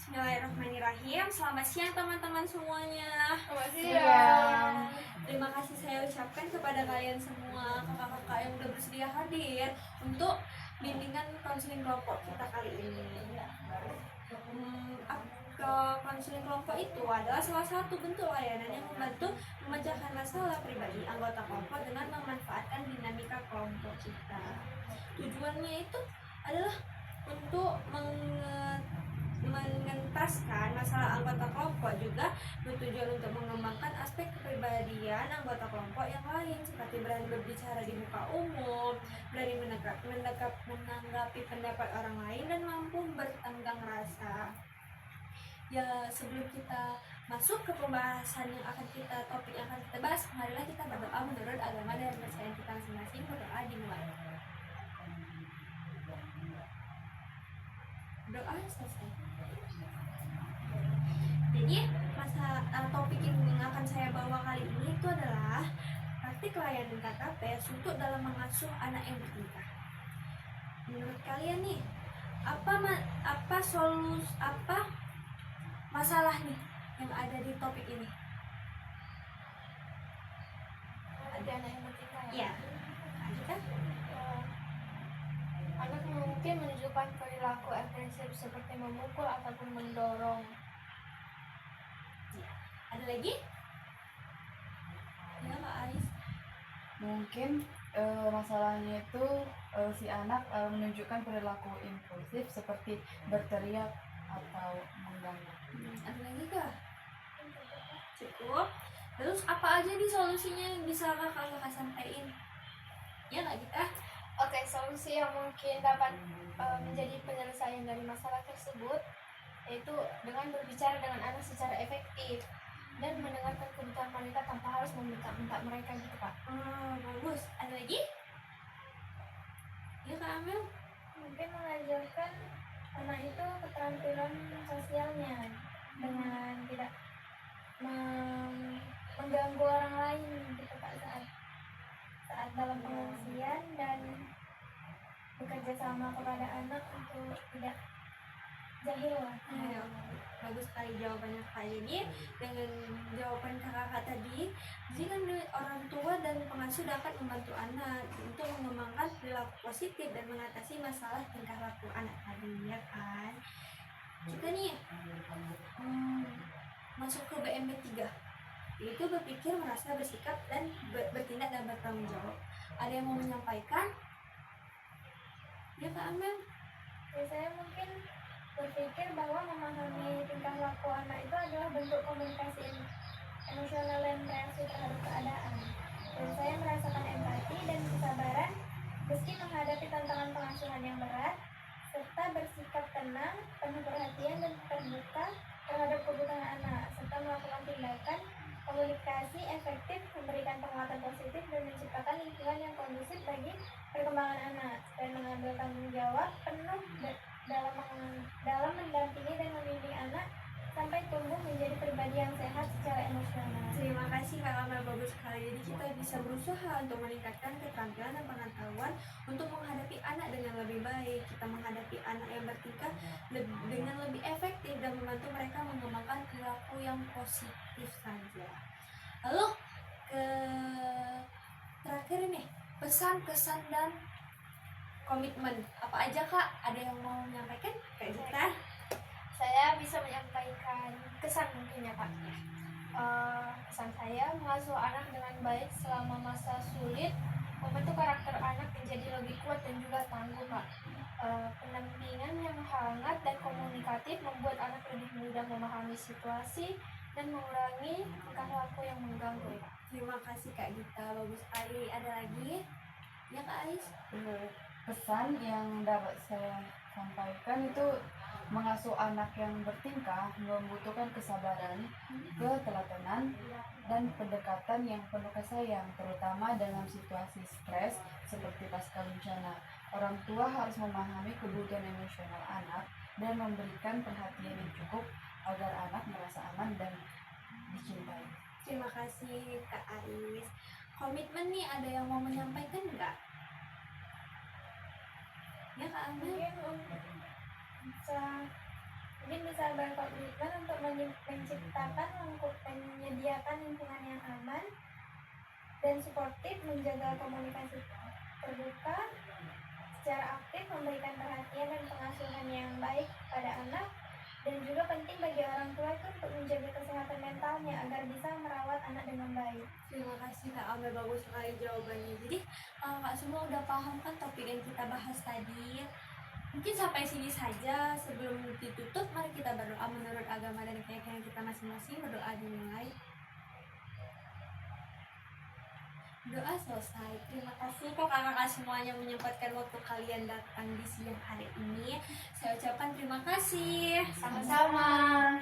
Bismillahirrahmanirrahim. Selamat siang teman-teman semuanya. Selamat siang. Terima kasih saya ucapkan kepada kalian semua, kakak-kakak yang udah bersedia hadir untuk bimbingan konseling kelompok kita kali ini. Konseling kelompok itu adalah salah satu bentuk layanan yang membantu memecahkan masalah pribadi anggota kelompok dengan memanfaatkan dinamika kelompok kita. Tujuannya itu adalah untuk mengentaskan masalah anggota kelompok, juga bertujuan untuk mengembangkan aspek kepribadian anggota kelompok yang lain, seperti berani berbicara di muka umum, berani menanggapi pendapat orang lain, dan mampu bertenggang rasa. Ya, sebelum kita masuk ke pembahasan yang akan topik yang akan kita bahas, marilah kita berdoa menurut agama dan kepercayaan kita masing-masing. Berdoa dimulai. Doa selesai. Jadi topik yang akan saya bawa kali ini itu adalah praktik layanan KKP untuk dalam mengasuh anak yang bertingkah. Menurut kalian nih, apa masalah nih yang ada di topik ini? Ada anak yang bertingkah ya? Kita anak mungkin menunjukkan perilaku agresif seperti memukul ataupun mendorong. Ya. Ada lagi? Ya, Kak Ais. Mungkin masalahnya itu si anak menunjukkan perilaku impulsif seperti berteriak atau mengganggu. Ada lagi kah? Cukup. Terus apa aja nih solusinya yang bisa kakak sampaikan? Ya nggak kita? Oke, solusi yang mungkin dapat menjadi penyelesaian dari masalah tersebut yaitu dengan berbicara dengan anak secara efektif dan mendengarkan kebutuhan wanita tanpa harus meminta mereka gitu, Kak. Bagus. Ada lagi? Ya, Kak Amel. Mungkin mengajarkan anak itu keterampilan sosialnya dengan tidak mengganggu orang lain gitu, Kak, saat dalam pengungsian, dan bekerja sama kepada anak untuk tidak jahil lah. Bagus sekali jawabannya Kak. Jadi dengan jawaban kakak tadi, jadi kan orang tua dan pengasuh dapat membantu anak untuk mengembangkan perilaku positif dan mengatasi masalah tingkah laku anak tadi, ya kan? Kita nih masuk ke BMB 3, yaitu berpikir, merasa, bersikap, dan bertindak dan bertanggung jawab. Ada yang mau menyampaikan? Ya, Kak Amel. Ya, saya mungkin berpikir bahwa memahami tingkah laku anak itu adalah bentuk komunikasi emosional dan reaksi terhadap keadaan. Dan saya merasakan empati dan kesabaran meski menghadapi tantangan pengasuhan yang berat, serta bersikap tenang, penuh perhatian dan terbuka terhadap kebutuhan anak, serta melakukan tindakan komunikasi efektif, memberikan penguatan positif, dan menciptakan lingkungan yang kondusif bagi perkembangan anak, dan mengambil tanggung jawab penuh dalam mendampingi dan membimbing anak sampai tumbuh menjadi pribadi yang sehat secara emosional. Terima kasih Kak Amel, bagus sekali. Jadi kita bisa berusaha untuk meningkatkan keterampilan dan pengetahuan untuk menghadapi anak dengan lebih baik. Kita menghadapi anak yang bertingkah dengan lebih efektif dan membantu mereka mengembangkan perilaku yang positif saja. Lalu terakhir ini, pesan, kesan, dan komitmen apa aja Kak? Ada yang mau menyampaikan? Kak Gita? Saya bisa menyampaikan kesan mungkin ya, Pak. Pesan saya, mengasuh anak dengan baik selama masa sulit membentuk karakter anak menjadi lebih kuat dan juga tangguh, Pak. Pendampingan yang hangat dan komunikatif membuat anak lebih mudah memahami situasi dan mengurangi tingkah laku yang mengganggu, Pak. Terima kasih Kak Gita, bagus sekali. Ada lagi? Ya Kak Ais? Pesan yang dapat saya sampaikan itu mengasuh anak yang bertingkah membutuhkan kesabaran, ketelatenan, dan pendekatan yang penuh kasih sayang, terutama dalam situasi stres seperti pasca bencana. Orang tua harus memahami kebutuhan emosional anak dan memberikan perhatian yang cukup agar anak merasa aman dan dicintai. Terima kasih Kak Ais. Komitmen nih, ada yang mau menyampaikan nggak? Ya Kak Amel? Mungkin untuk bisa Mungkin bisa berkomitmen untuk menciptakan menyediakan lingkungan yang aman dan suportif, menjaga komunikasi terbuka, secara aktif memberikan perhatian dan pengasuhan yang baik pada anak, dan juga penting bagi orang tua itu untuk menjaga kesehatan mentalnya agar bisa merawat anak dengan baik. Terima kasih Kak Amel, bagus sekali jawabannya. Jadi Kak semua udah paham kan topik yang kita bahas tadi? Mungkin sampai sini saja. Sebelum ditutup, mari kita berdoa menurut agama dan keyakinan kita masing-masing. Berdoa dimulai. Doa selesai. Terima kasih kok kakak semuanya menyempatkan waktu kalian datang di siang hari ini. Saya ucapkan terima kasih. Sama-sama.